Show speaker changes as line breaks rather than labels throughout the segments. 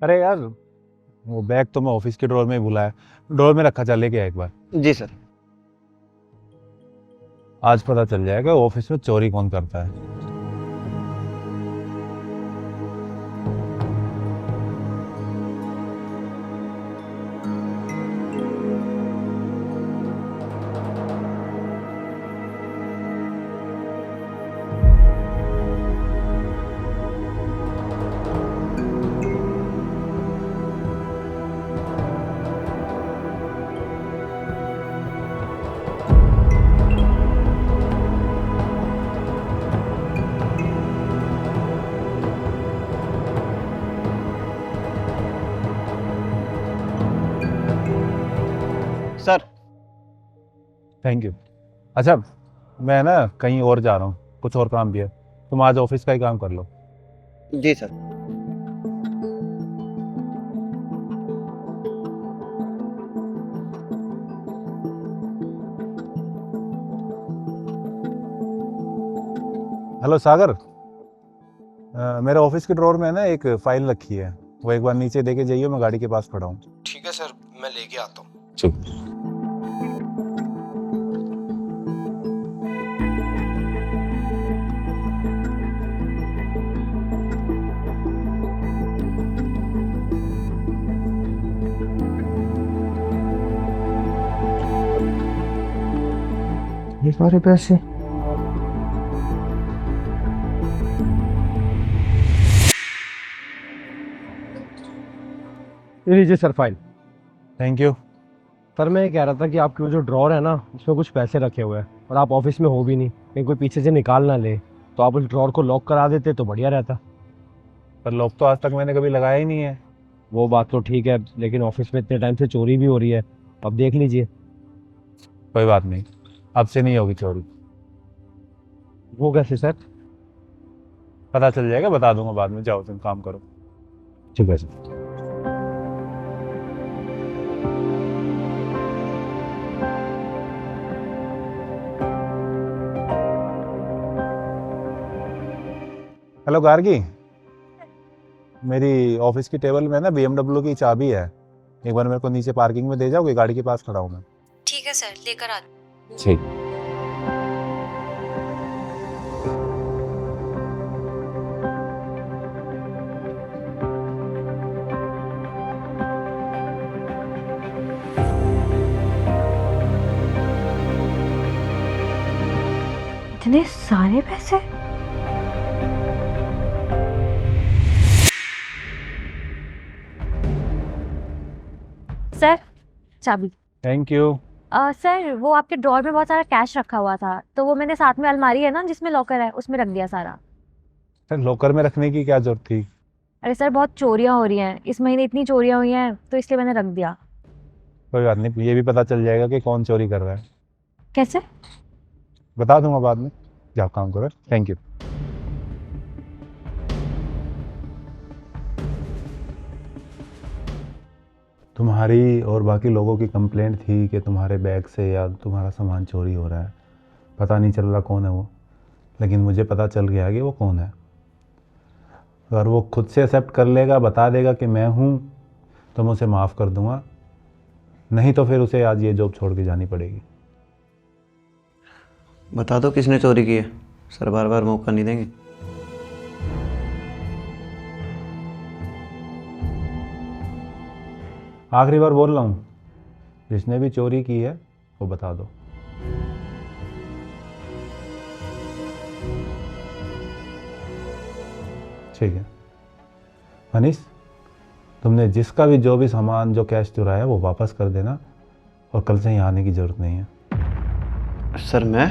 अरे यार, वो बैग तो मैं ऑफिस के ड्रॉर में ही भूला है। ड्रॉर में रखा, चल लेके आ एक बार।
जी सर।
आज पता चल जाएगा ऑफिस में चोरी कौन करता है।
Sir
thank you. अच्छा, मैं ना कहीं और जा रहा हूँ, कुछ और काम भी है। तुम आज ऑफिस का ही काम कर लो।
जी सर।
हेलो सागर, मेरे ऑफिस के ड्रॉर में ना एक फाइल रखी है, वो एक बार नीचे देके जाइए, मैं गाड़ी के पास खड़ा हूँ।
ठीक है सर, मैं लेके आता हूँ।
ठीक।
ये सारे पैसे ये लीजिए sir file.
Thank you.
Sir मैं ये कह रहा था कि आपके वो जो ड्रॉर है ना, उसमें कुछ पैसे रखे हुए हैं और आप ऑफिस में हो भी नहीं, कहीं कोई पीछे से निकाल ना ले, तो आप उस ड्रॉर को लॉक करा देते तो बढ़िया रहता।
पर लॉक तो आज तक मैंने कभी लगाया ही नहीं है।
वो बात तो ठीक है, लेकिन ऑफिस में इतने टाइम से चोरी भी हो रही है, अब देख लीजिए।
कोई बात नहीं, अब से नहीं होगी चोरी।
वो कैसे सर?
पता चल जाएगा, बता दूंगा बाद में। जाओ तुम काम करो।
ठीक है सर।
हेलो गार्गी, मेरी ऑफिस की टेबल में ना BMW की चाबी है, एक बार मेरे को नीचे पार्किंग में दे जाओगे? गाड़ी के पास खड़ा हूँ मैं।
ठीक है सर, लेकर आ।
ठीक।
इतने सारे पैसे? सर, चाबी।
Thank you.
सर, वो आपके ड्रॉर में बहुत सारा कैश रखा हुआ था, तो वो मैंने साथ में अलमारी है ना जिसमें लॉकर है, उसमें रख दिया सारा।
सर, लॉकर में रखने की क्या जरूरत थी?
अरे सर, बहुत चोरियां हो रही हैं इस महीने, इतनी चोरियां हुई हैं तो इसलिए मैंने रख दिया।
कोई बात नहीं, ये भी पता चल जाएगा कि कौन चोरी कर रहा है।
कैसे?
बता दूंगा बाद में। जाओ काम करो। Thank you. तुम्हारी और बाकी लोगों की कंप्लेंट थी कि तुम्हारे बैग से या तुम्हारा सामान चोरी हो रहा है। पता नहीं चल रहा कौन है वो, लेकिन मुझे पता चल गया कि वो कौन है। अगर वो खुद से एक्सेप्ट कर लेगा, बता देगा कि मैं हूँ, तो मैं उसे माफ़ कर दूंगा, नहीं तो फिर उसे आज ये जॉब छोड़ के जानी पड़ेगी।
बता दो किसने चोरी की है, सर बार बार मौका नहीं देंगे।
आखिरी बार बोल रहा हूँ, जिसने भी चोरी की है वो बता दो। ठीक है मनीष, तुमने जिसका भी जो भी सामान, जो कैश चुराया है वो वापस कर देना, और कल से यहाँ आने की ज़रूरत नहीं है।
सर मैं?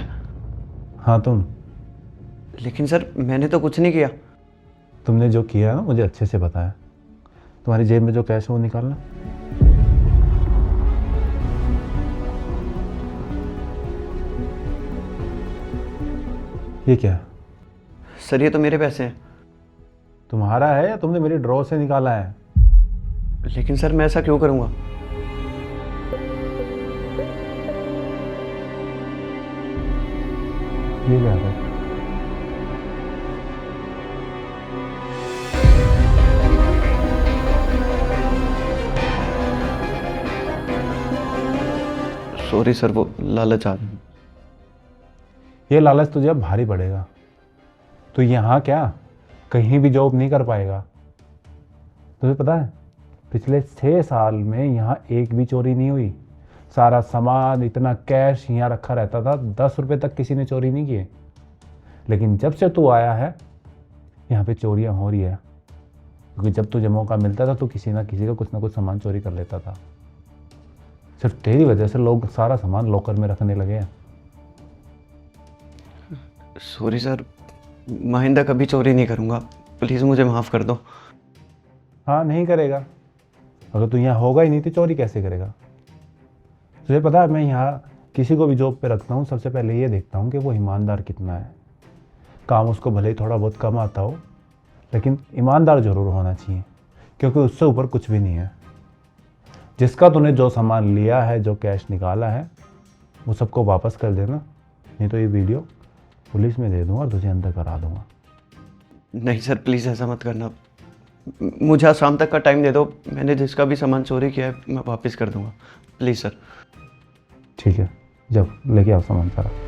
हाँ तुम।
लेकिन सर मैंने तो कुछ नहीं किया।
तुमने जो किया है ना, मुझे अच्छे से पता है। तुम्हारी जेब में जो कैश है वो निकालना। ये क्या है?
सर ये तो मेरे पैसे हैं।
तुम्हारा है या तुमने मेरी ड्रॉ से निकाला है?
लेकिन सर मैं ऐसा क्यों करूँगा?
ये क्या है?
सॉरी सर, वो लालच आ रहा है।
ये लालच तुझे अब भारी पड़ेगा। तो यहाँ क्या कहीं भी जॉब नहीं कर पाएगा। तुझे पता है पिछले 6 साल में यहाँ एक भी चोरी नहीं हुई। सारा सामान, इतना कैश यहाँ रखा रहता था, 10 रुपए तक किसी ने चोरी नहीं किए। लेकिन जब से तू आया है यहाँ पे चोरियाँ हो रही है, क्योंकि जब तुझे मौका मिलता था तो किसी ना किसी का कुछ ना कुछ सामान चोरी कर लेता था। सिर्फ तेरी वजह से लोग सारा सामान लॉकर में रखने लगे हैं।
सॉरी सर, माइंदा कभी चोरी नहीं करूँगा, प्लीज़ मुझे माफ़ कर दो।
हाँ, नहीं करेगा। अगर तू यहाँ होगा ही नहीं तो चोरी कैसे करेगा। तुझे पता है मैं यहाँ किसी को भी जॉब पे रखता हूँ, सबसे पहले ये देखता हूँ कि वो ईमानदार कितना है। काम उसको भले ही थोड़ा बहुत कम आता हो, लेकिन ईमानदार ज़रूर होना चाहिए, क्योंकि उससे ऊपर कुछ भी नहीं है। जिसका तूने जो सामान लिया है, जो कैश निकाला है, वो सबको वापस कर देना, नहीं तो ये वीडियो पुलिस में दे दूँगा और तुझे अंदर करा दूँगा।
नहीं सर, प्लीज़ ऐसा मत करना। मुझे आज शाम तक का टाइम दे दो, मैंने जिसका भी सामान चोरी किया है मैं वापस कर दूँगा, प्लीज़ सर।
ठीक है, जब लेके आओ सामान सारा।